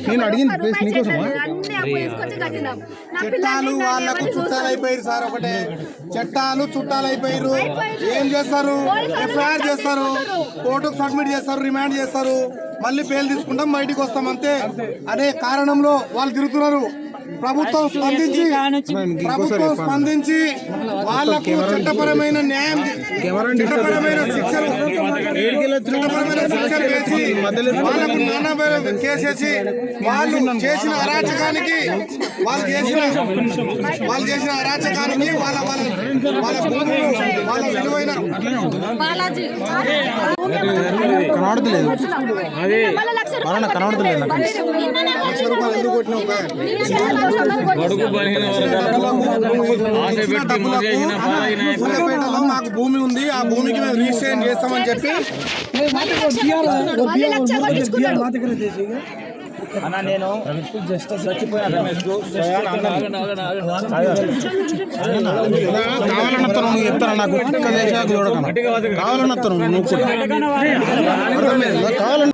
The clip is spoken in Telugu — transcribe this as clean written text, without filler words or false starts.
నేను అడిగింది నీకోసమా? చట్టాలు వాళ్ళకు చుట్టాలైపోయారు సార్. ఒకటే చట్టాలు చుట్టాలైపోయారు. ఏం చేస్తారు? ఎఫ్ఐఆర్ చేస్తారు, కోర్టుకు సబ్మిట్ చేస్తారు, రిమాండ్ చేస్తారు, మళ్ళీ బెయిల్ తీసుకుంటాం, బయటికి వస్తాం అంతే. అనే కారణంలో వాళ్ళు తిరుగుతున్నారు. ప్రభుత్వం స్పందించి వాళ్లకు చట్టపరమైన న్యాయం, చట్టపరమైన శిక్షలు వేసి వాళ్ళకు నానా కేసేసి వాళ్ళు చేసిన అరాచకానికి వాళ్ళ విలువైన కనబడతలేదు. మాకు భూమి ఉంది, ఆ భూమికి మేము రిజిస్ట్రేషన్ చేస్తామని చెప్పి అన్న నేను చచ్చిపోయాను రమేష్ కావాలన్నతను నువ్వు చెప్తాను నాకు కావాలన్నతను నువ్వు కావాలని